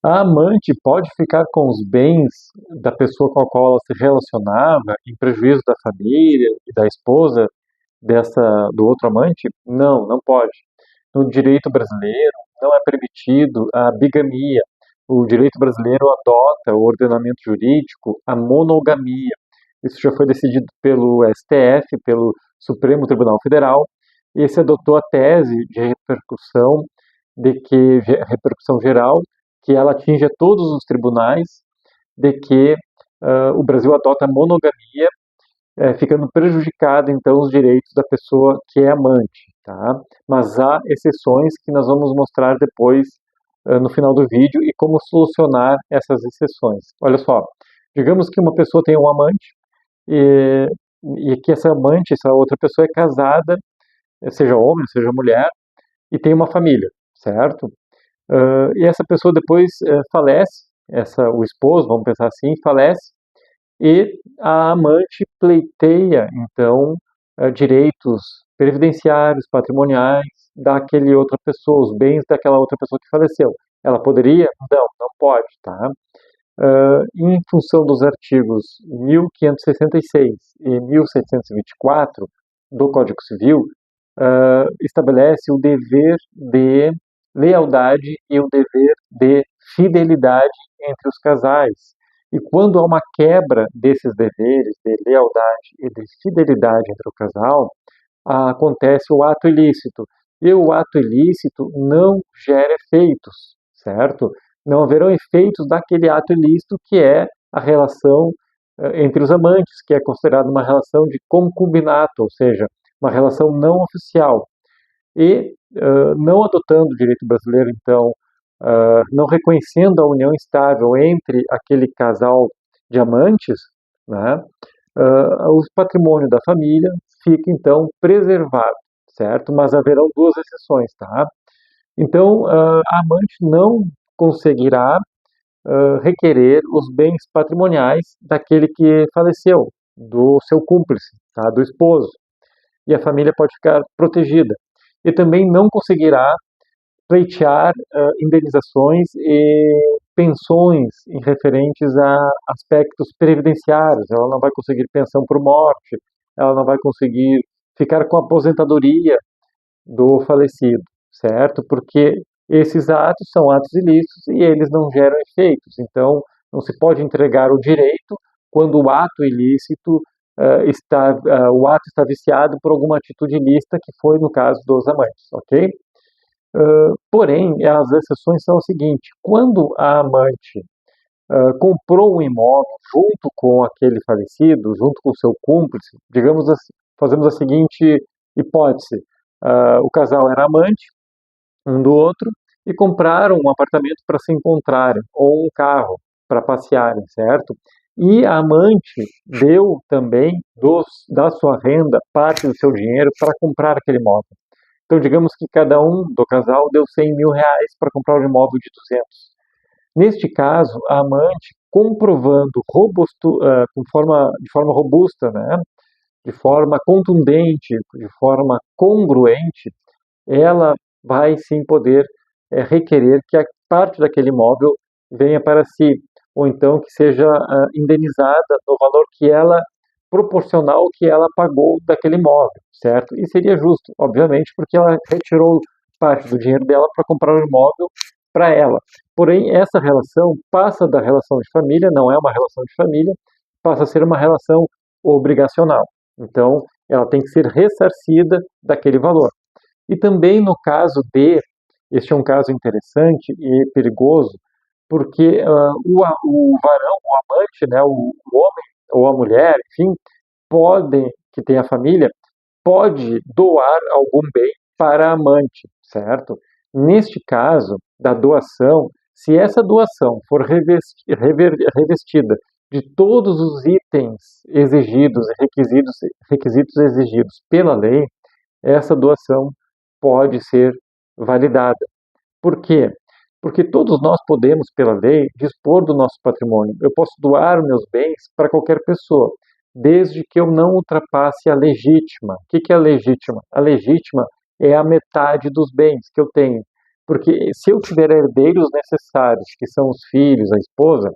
A amante pode ficar com os bens da pessoa com a qual ela se relacionava em prejuízo da família e da esposa do outro amante? Não, não pode. No direito brasileiro não é permitido a bigamia. O direito brasileiro adota o ordenamento jurídico a monogamia. Isso já foi decidido pelo STF, pelo Supremo Tribunal Federal, e se adotou a tese de repercussão repercussão geral, que ela atinge a todos os tribunais, de que o Brasil adota a monogamia, ficando prejudicado então os direitos da pessoa que é amante, tá? Mas há exceções que nós vamos mostrar depois no final do vídeo e como solucionar essas exceções. Olha só, digamos que uma pessoa tem um amante e, e que essa amante, essa outra pessoa é casada, seja homem, seja mulher, e tem uma família, certo? E essa pessoa depois falece, o esposo, vamos pensar assim, falece, e a amante pleiteia, então, direitos previdenciários, patrimoniais daquele outra pessoa, os bens daquela outra pessoa que faleceu. Ela poderia? Não, não pode, tá? Em função dos artigos 1566 e 1724 do Código Civil, estabelece o dever de lealdade e o dever de fidelidade entre os casais. E quando há uma quebra desses deveres de lealdade e de fidelidade entre o casal, acontece o ato ilícito. E o ato ilícito não gera efeitos, certo? Não haverão efeitos daquele ato ilícito que é a relação entre os amantes, que é considerada uma relação de concubinato, ou seja, uma relação não oficial. E não adotando o direito brasileiro, então, não reconhecendo a união estável entre aquele casal de amantes, né, o patrimônio da família fica, então, preservado, certo? Mas haverão duas exceções, tá? Então, a amante não conseguirá requerer os bens patrimoniais daquele que faleceu, do seu cúmplice, tá? Do esposo. E a família pode ficar protegida. E também não conseguirá pleitear indenizações e pensões em referentes a aspectos previdenciários. Ela não vai conseguir pensão por morte, ela não vai conseguir ficar com a aposentadoria do falecido, certo? Porque esses atos são atos ilícitos e eles não geram efeitos. Então, não se pode entregar o direito quando o ato ilícito o ato está viciado por alguma atitude ilícita, que foi no caso dos amantes, ok? Porém, as exceções são o seguinte: quando a amante comprou um imóvel junto com aquele falecido, junto com o seu cúmplice, digamos assim, fazemos a seguinte hipótese: o casal era amante um do outro e compraram um apartamento para se encontrarem, ou um carro para passearem, certo? E a amante deu também da sua renda parte do seu dinheiro para comprar aquele imóvel. Então, digamos que cada um do casal deu R$ 100.000 para comprar um imóvel de 200. Neste caso, a amante, comprovando de forma robusta, né, de forma contundente, de forma congruente, ela vai sim poder requerer que a parte daquele imóvel venha para si, ou então que seja indenizada no valor que ela proporcional ao que ela pagou daquele imóvel, certo? E seria justo, obviamente, porque ela retirou parte do dinheiro dela para comprar o imóvel para ela. Porém, essa relação passa da relação de família, não é uma relação de família, passa a ser uma relação obrigacional. Então, ela tem que ser ressarcida daquele valor. E também no caso este é um caso interessante e perigoso, porque o varão, o amante, né, o homem ou a mulher, enfim, que tem a família, pode doar algum bem para a amante, certo? Neste caso da doação, se essa doação for revestida de todos os itens exigidos e requisitos exigidos pela lei, essa doação pode ser validada. Por quê? Porque todos nós podemos, pela lei, dispor do nosso patrimônio. Eu posso doar meus bens para qualquer pessoa, desde que eu não ultrapasse a legítima. O que é a legítima? A legítima é a metade dos bens que eu tenho. Porque se eu tiver herdeiros necessários, que são os filhos, a esposa,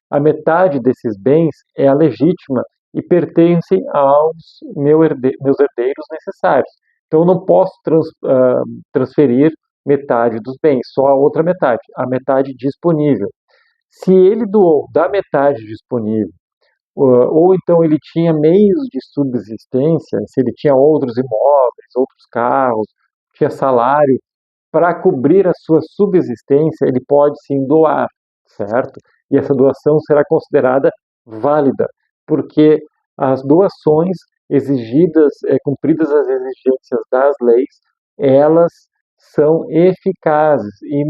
a metade desses bens é a legítima e pertencem aos meus herdeiros necessários. Então eu não posso transferir metade dos bens, só a outra metade, a metade disponível. Se ele doou da metade disponível, ou então ele tinha meios de subsistência, se ele tinha outros imóveis, outros carros, tinha salário, para cobrir a sua subsistência, ele pode sim doar, certo? E essa doação será considerada válida, porque as doações exigidas, cumpridas as exigências das leis, elas são eficazes e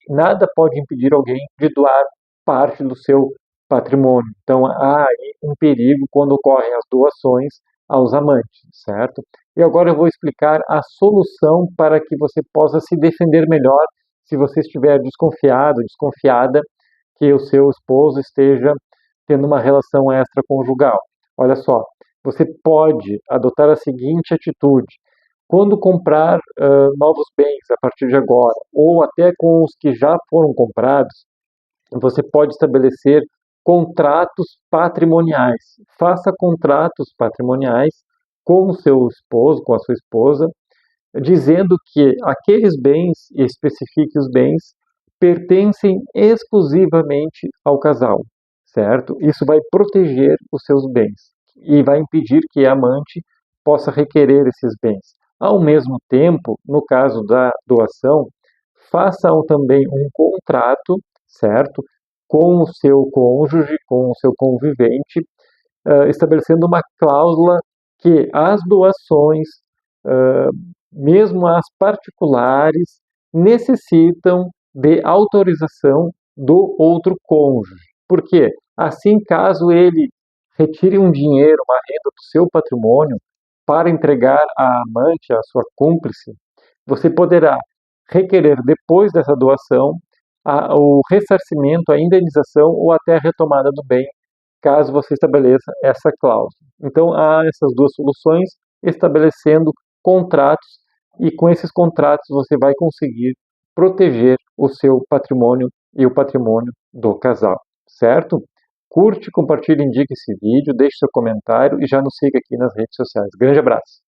nada pode impedir alguém de doar parte do seu patrimônio. Então há aí um perigo quando ocorrem as doações aos amantes, certo? E agora eu vou explicar a solução para que você possa se defender melhor se você estiver desconfiado, desconfiada que o seu esposo esteja tendo uma relação extraconjugal. Olha só, você pode adotar a seguinte atitude: quando comprar novos bens a partir de agora, ou até com os que já foram comprados, você pode estabelecer contratos patrimoniais. Faça contratos patrimoniais com o seu esposo, com a sua esposa, dizendo que aqueles bens, e especifique os bens, pertencem exclusivamente ao casal, certo? Isso vai proteger os seus bens e vai impedir que a amante possa requerer esses bens. Ao mesmo tempo, no caso da doação, faça também um contrato, certo? Com o seu cônjuge, com o seu convivente, estabelecendo uma cláusula que as doações, mesmo as particulares, necessitam de autorização do outro cônjuge. Por quê? Assim, caso ele retire um dinheiro, uma renda do seu patrimônio para entregar à amante, à sua cúmplice, você poderá requerer depois dessa doação o ressarcimento, a indenização ou até a retomada do bem, caso você estabeleça essa cláusula. Então, há essas duas soluções, estabelecendo contratos, e com esses contratos você vai conseguir proteger o seu patrimônio e o patrimônio do casal, certo? Curte, compartilhe, indique esse vídeo, deixe seu comentário e já nos siga aqui nas redes sociais. Grande abraço!